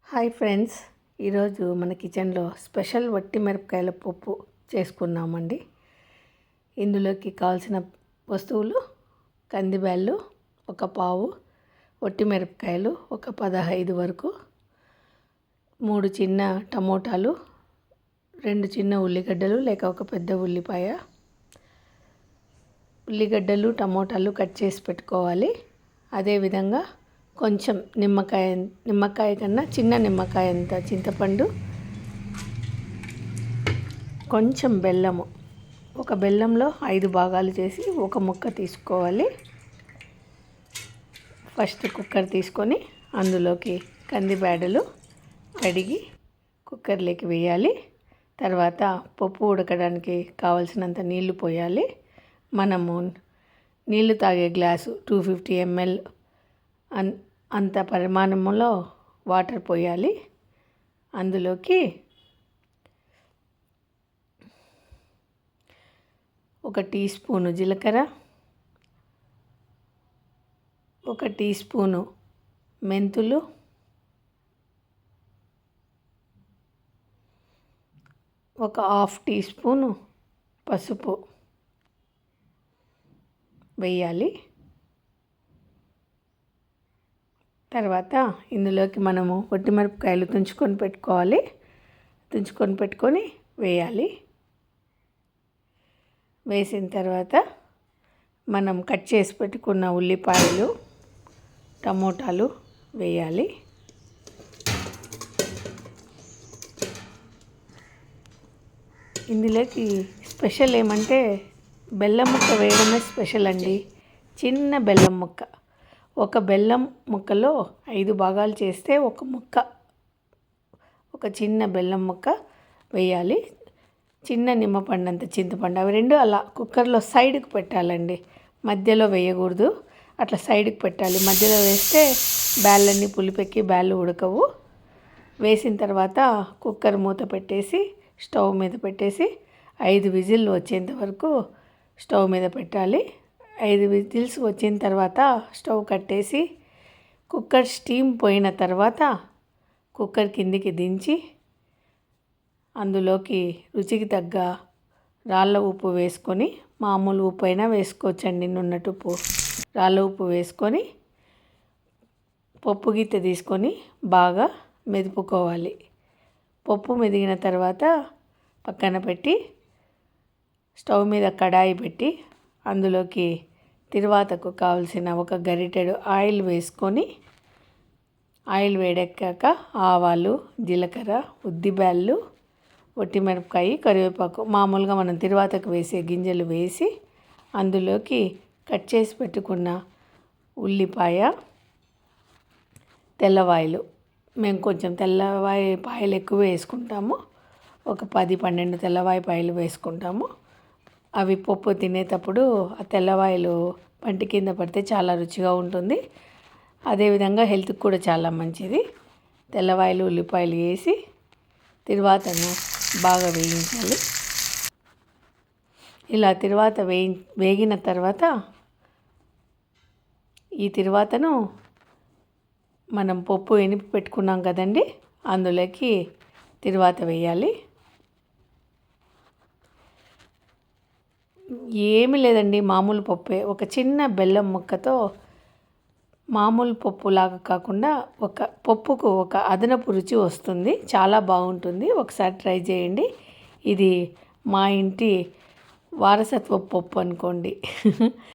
Hi friends, ఈరోజు మన కిచెన్లో స్పెషల్ వట్టి మిరపకాయల పప్పు చేసుకున్నామండి. ఇందులోకి కావాల్సిన వస్తువులు: కందిబ్యాళ్ళు ఒక పావు, వట్టి మిరపకాయలు ఒక 15 వరకు, 3 చిన్న టమోటాలు, 2 చిన్న ఉల్లిగడ్డలు లేక ఒక పెద్ద ఉల్లిపాయ. ఉల్లిగడ్డలు టమోటాలు కట్ చేసి పెట్టుకోవాలి. అదేవిధంగా కొంచెం నిమ్మకాయ కన్నా చిన్న నిమ్మకాయ అంత చింతపండు, కొంచెం బెల్లము. ఒక బెల్లంలో 5 భాగాలు చేసి ఒక ముక్క తీసుకోవాలి. ఫస్ట్ కుక్కర్ తీసుకొని అందులోకి కందిబ్యాడలు కడిగి కుక్కర్లోకి వేయాలి. తర్వాత పప్పు ఉడకడానికి కావలసినంత నీళ్లు పోయాలి. మనము నీళ్లు తాగే గ్లాసు 250 ml అంత పరిమాణంలో వాటర్ పోయాలి. అందులోకి 1 టీ స్పూను జీలకర్ర, 1 టీ స్పూను మెంతులు, 1/2 టీ స్పూను పసుపు వేయాలి. తర్వాత ఇందులోకి మనము వట్టి మిరపకాయలు తుంచుకొని పెట్టుకొని వేయాలి. వేసిన తర్వాత మనం కట్ చేసి పెట్టుకున్న ఉల్లిపాయలు టమోటాలు వేయాలి. ఇందులోకి స్పెషల్ ఏమంటే బెల్లం ముక్క వేయడమే స్పెషల్ అండి. చిన్న బెల్లం ముక్క, ఒక బెల్లం ముక్కలో 5 భాగాలు చేస్తే ఒక చిన్న బెల్లం ముక్క వేయాలి. చిన్న నిమ్మపండు అంత చింతపండు, అవి 2 అలా కుక్కర్లో సైడ్కి పెట్టాలండి. మధ్యలో వేయకూడదు, అట్లా సైడ్కి పెట్టాలి. మధ్యలో వేస్తే బ్యాళ్ళన్నీ పులిపెక్కి బ్యాళ్ళు ఉడకవు. వేసిన తర్వాత కుక్కర్ మూత పెట్టేసి స్టవ్ మీద పెట్టేసి 5 విజిల్లు వచ్చేంత వరకు స్టవ్ మీద పెట్టాలి. 5 విజిల్స్ వచ్చిన తర్వాత స్టవ్ కట్టేసి కుక్కర్ స్టీమ్ పోయిన తర్వాత కుక్కర్ కిందికి దించి అందులోకి రుచికి తగ్గ రాళ్ళ ఉప్పు వేసుకొని, మామూలు ఉప్పు అయినా వేసుకోవచ్చండి, నున్నటి ఉప్పు, రాళ్ళ ఉప్పు వేసుకొని పప్పు గిత్తె తీసుకొని బాగా మెదుపుకోవాలి. పప్పు మెదిగిన తర్వాత పక్కన పెట్టి స్టవ్ మీద కడాయి పెట్టి అందులోకి తిరువాతకు కావలసిన 1 గరిటెడు ఆయిల్ వేసుకొని, ఆయిల్ వేడెక్కాక ఆవాలు, జీలకర్ర, ఉద్దిబ్యాళ్ళు, వట్టి మిరపకాయ, కరివేపాకు, మామూలుగా మనం తిరువాతకు వేసే గింజలు వేసి అందులోకి కట్ చేసి పెట్టుకున్న ఉల్లిపాయ, తెల్లవాయలు, మేము కొంచెం తెల్లవాయలు ఎక్కువ వేసుకుంటాము. ఒక 10-12 తెల్లవాయపాయలు వేసుకుంటాము. అవి పప్పు తినేటప్పుడు ఆ తెల్లవాయలు పంటి కింద పడితే చాలా రుచిగా ఉంటుంది. అదేవిధంగా హెల్త్కి కూడా చాలా మంచిది. తెల్లవాయలు ఉల్లిపాయలు వేసి తిరువాతను బాగా వేయించాలి. ఇలా తిరువాత వేగిన తర్వాత ఈ తిరువాతను మనం పప్పు ఎనిపి పెట్టుకున్నాం కదండి, అందులోకి తిరువాత వేయాలి. ఏమీ లేదండి, మామూలు పప్పే. ఒక చిన్న బెల్లం ముక్కతో మామూలు పప్పులాగా కాకుండా పప్పుకు ఒక అదనపు రుచి వస్తుంది. చాలా బాగుంటుంది. ఒకసారి ట్రై చేయండి. ఇది మా ఇంటి వారసత్వ పప్పు అనుకోండి.